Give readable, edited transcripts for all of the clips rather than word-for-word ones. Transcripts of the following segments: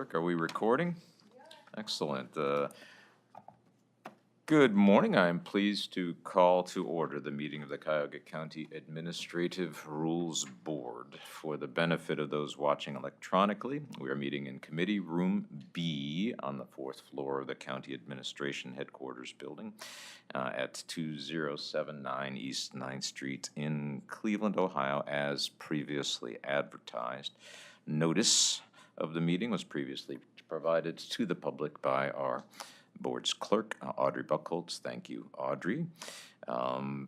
Clerk, are we recording? Excellent. Good morning. I am pleased to call to order the meeting of the Cuyahoga County Administrative Rules Board. For the benefit of those watching electronically, we are meeting in Committee Room B on the fourth floor of the County Administration Headquarters Building at 2079 East 9th Street in Cleveland, Ohio, as previously advertised. Notice of the meeting was previously provided to the public by our board's clerk, Audrey Buckholz. Thank you, Audrey.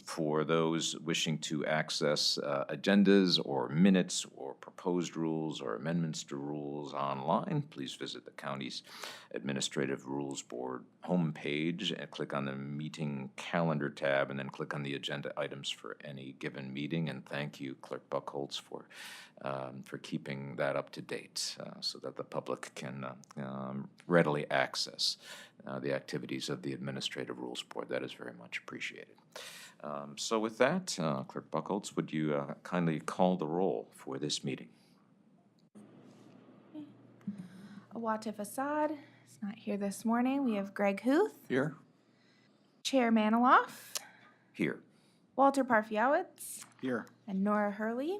For those wishing to access agendas or minutes or proposed rules or amendments to rules online, please visit the county's Administrative Rules Board homepage and click on the meeting calendar tab and then click on the agenda items for any given meeting. And thank you, Clerk Buckholz, for keeping that up to date so that the public can readily access the activities of the Administrative Rules Board. That is very much appreciated. So with that, Clerk Buckholz, would you kindly call the roll for this meeting? Watif Assad is not here this morning. We have Greg Huth, Here. Chair Maniloff, Here. Walter Parfiowicz, Here. and Nora Hurley.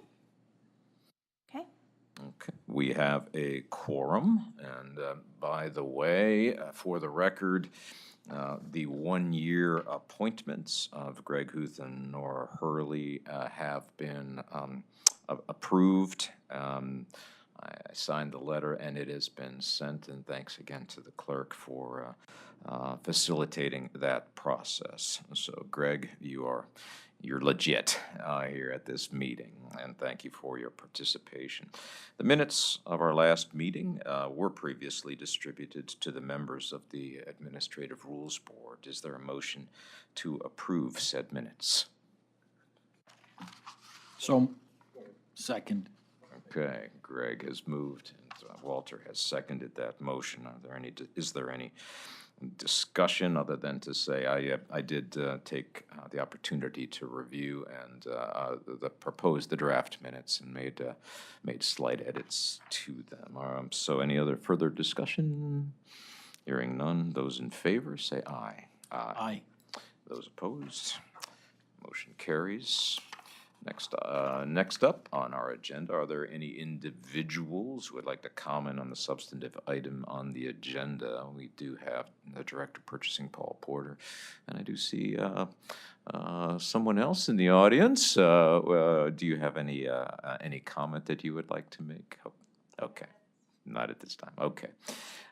Okay. Okay, we have a quorum, and by the way, for the record, the one-year appointments of Greg Huth and Nora Hurley have been approved. I signed the letter, and it has been sent, and thanks again to the clerk for facilitating that process. So, Greg, you're legit here at this meeting, and thank you for your participation. The minutes of our last meeting were previously distributed to the members of the Administrative Rules Board. Is there a motion to approve said minutes? So, second. Okay, Greg has moved, and Walter has seconded that motion. Is there any discussion other than to say I did take the opportunity to review and the draft minutes and made slight edits to them. So any other further discussion? Hearing none, those in favor say aye. Aye. Those opposed, motion carries. Next up on our agenda, are there any individuals who would like to comment on the substantive item on the agenda? We do have the Director of Purchasing, Paul Porter, and I do see someone else in the audience. Do you have any comment that you would like to make? Okay. Not at this time. Okay.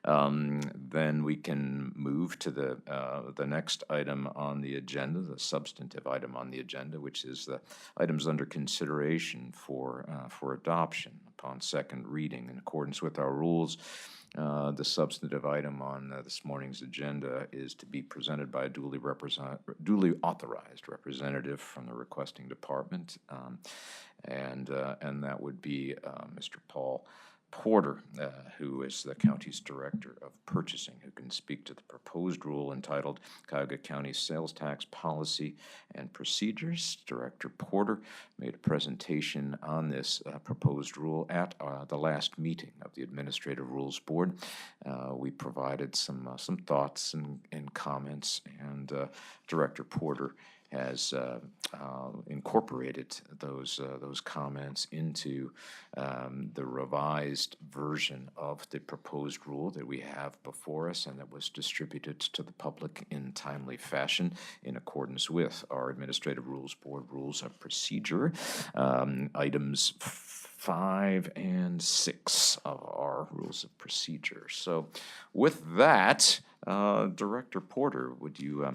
Then we can move to the next item on the agenda, the substantive item on the agenda, which is the items under consideration for adoption upon second reading. In accordance with our rules, the substantive item on this morning's agenda is to be presented by a duly authorized representative from the requesting department, and that would be Mr. Paul Porter, who is the county's Director of Purchasing, who can speak to the proposed rule entitled Cuyahoga County Sales Tax Policy and Procedures. Director Porter made a presentation on this proposed rule at the last meeting of the Administrative Rules Board. We provided some thoughts and comments, and Director Porter has incorporated those comments into the revised version of the proposed rule that we have before us and that was distributed to the public in timely fashion in accordance with our Administrative Rules Board Rules of Procedure. Items 5 and 6 of our Rules of Procedure. So with that, Director Porter, would you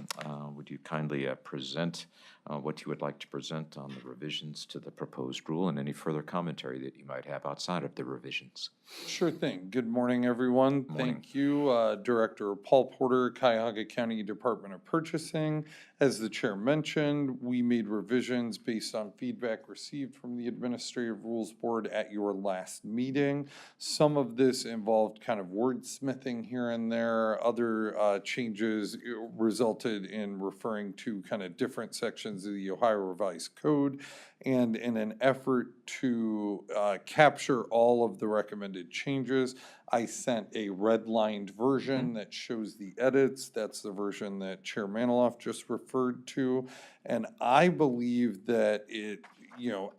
kindly present what you would like to present on the revisions to the proposed rule and any further commentary that you might have outside of the revisions? Sure thing. Good morning, everyone. Morning. Thank you, Director Paul Porter, Cuyahoga County Department of Purchasing. As the chair mentioned, we made revisions based on feedback received from the Administrative Rules Board at your last meeting. Some of this involved kind of wordsmithing here and there. Other changes resulted in referring to kind of different sections provisions of the Ohio Revised Code. And in an effort to capture all of the recommended changes, I sent a redlined version that shows the edits. That's the version that Chair Maniloff just referred to. And I believe that it,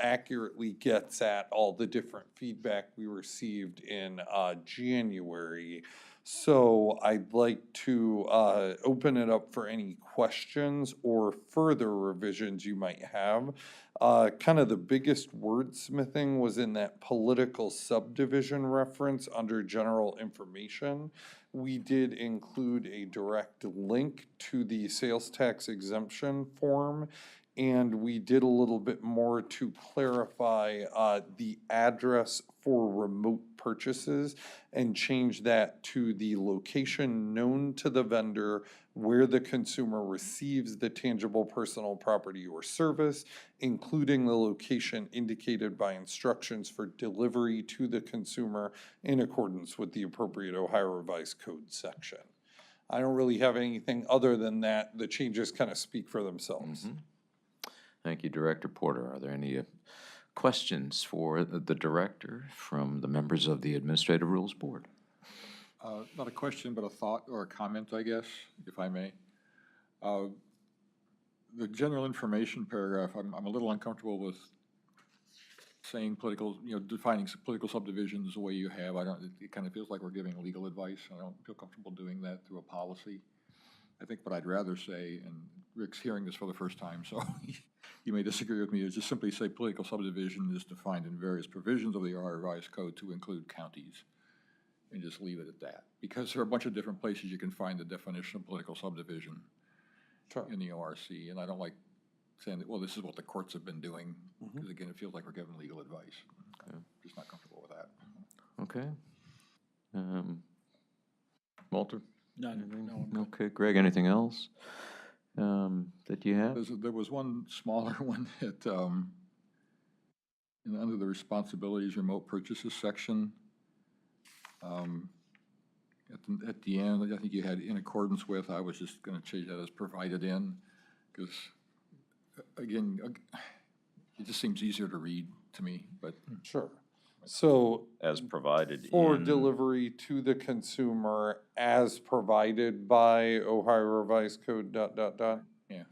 accurately gets at all the different feedback we received in January. So I'd like to open it up for any questions or further revisions you might have. Kind of the biggest wordsmithing was in that political subdivision reference under general information. We did include a direct link to the sales tax exemption form, and we did a little bit more to clarify the address for remote purchases and change that to the location known to the vendor where the consumer receives the tangible personal property or service, including the location indicated by instructions for delivery to the consumer in accordance with the appropriate Ohio Revised Code section. I don't really have anything other than that. The changes kind of speak for themselves. Thank you, Director Porter. Are there any questions for the director from the members of the Administrative Rules Board? Not a question, but a thought or a comment, I guess, if I may. The general information paragraph, I'm a little uncomfortable with saying political, defining political subdivisions the way you have. It kind of feels like we're giving legal advice. I don't feel comfortable doing that through a policy. I think what I'd rather say, and Rick's hearing this for the first time, so you may disagree with me, is just simply say political subdivision is defined in various provisions of the Ohio Revised Code to include counties, and just leave it at that. Because there are a bunch of different places you can find the definition of political subdivision in the ORC, and I don't like saying that, well, this is what the courts have been doing, because again, it feels like we're giving legal advice. I'm just not comfortable with that. Okay. Walter? None. No. Okay, Greg, anything else that you have? There was one smaller one that, under the responsibilities remote purchases section, at the end, I think you had in accordance with, I was just going to change that as provided in, because again, it just seems easier to read to me, but. Sure. So As provided for in. delivery to the consumer as provided by Ohio Revised Code, ... Yeah.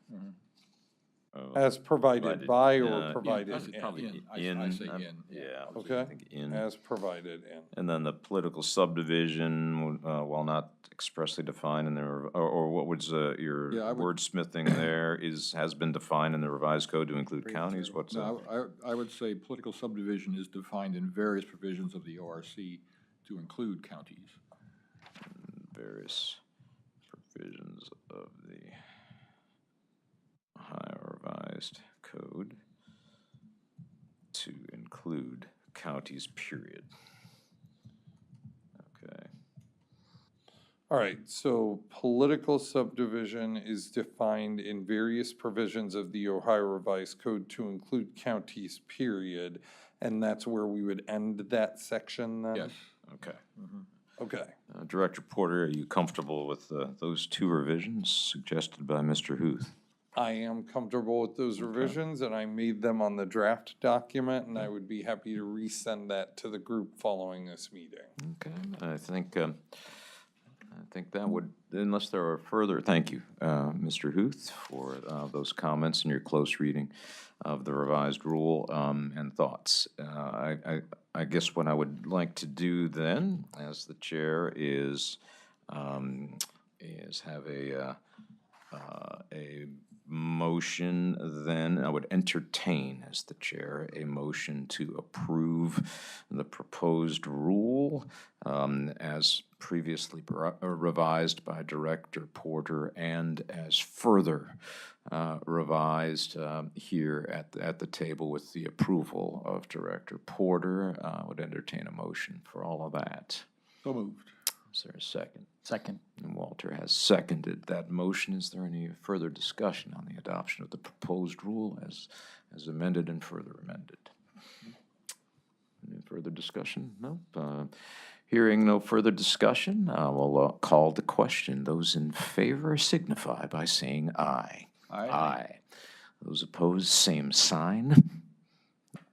As provided by or yeah, provided that's in. probably in. I say in. Yeah. I was Okay. thinking in. As provided in. And then the political subdivision, while not expressly defined in the, or what was your Yeah, I would- wordsmithing there has been defined in the revised code to include counties? What's that? No, I would say political subdivision is defined in various provisions of the ORC to include counties. Various provisions of the Ohio Revised Code to include counties, period. Okay. All right, so political subdivision is defined in various provisions of the Ohio Revised Code to include counties, period. And that's where we would end that section then? Yes. Okay. Okay. Director Porter, are you comfortable with those two revisions suggested by Mr. Huth? I am comfortable with those revisions, and I made them on the draft document, and I would be happy to resend that to the group following this meeting. Okay, I think that would, unless there are further, thank you, Mr. Huth, for those comments and your close reading of the revised rule and thoughts. I guess what I would like to do then, as the chair, is have a motion then. I would entertain, as the chair, a motion to approve the proposed rule as previously revised by Director Porter and as further revised here at the table with the approval of Director Porter. I would entertain a motion for all of that. So moved. Is there a second? Second. And Walter has seconded that motion. Is there any further discussion on the adoption of the proposed rule as amended and further amended? Any further discussion? No? Hearing no further discussion, we'll call the question. Those in favor signify by saying aye. Aye. Those opposed, same sign.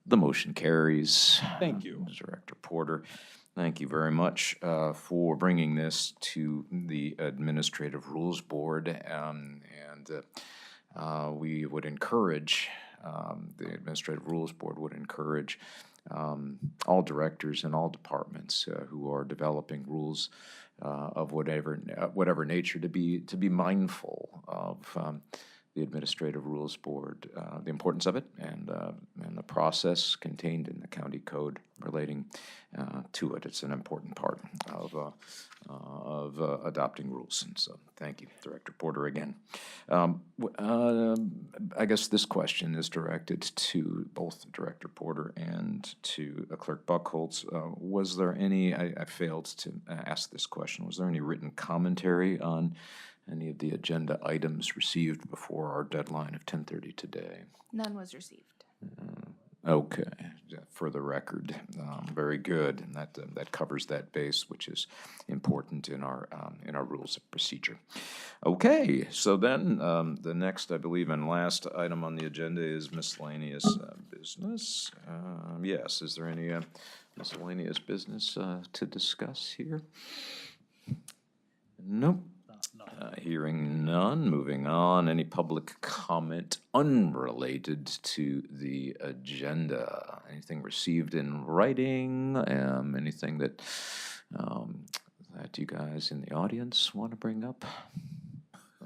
The motion carries. Thank you. Director Porter, thank you very much for bringing this to the Administrative Rules Board. We would encourage, the Administrative Rules Board would encourage all directors in all departments who are developing rules of whatever nature to be mindful of the Administrative Rules Board, the importance of it, and the process contained in the county code relating to it. It's an important part of adopting rules. And so, thank you, Director Porter, again. I guess this question is directed to both Director Porter and to Clerk Buckholz. Was there any, I failed to ask this question, was there any written commentary on any of the agenda items received before our deadline of 10:30 today? None was received. Okay, yeah, for the record, very good, and that covers that base, which is important in our rules of procedure. Okay, so then the next, I believe, and last item on the agenda is miscellaneous business. Yes, is there any miscellaneous business to discuss here? Nope. Hearing none, moving on. Any public comment unrelated to the agenda? Anything received in writing? Anything that you guys in the audience want to bring up?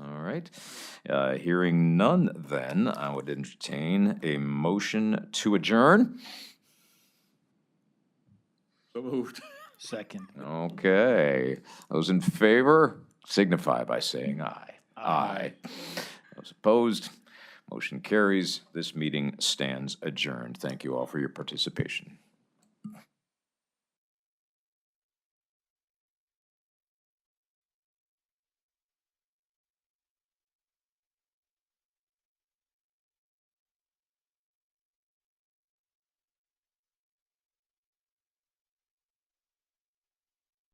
All right. Hearing none, then I would entertain a motion to adjourn. So moved. Second. Okay. Those in favor signify by saying aye. Aye. Those opposed, motion carries. This meeting stands adjourned. Thank you all for your participation.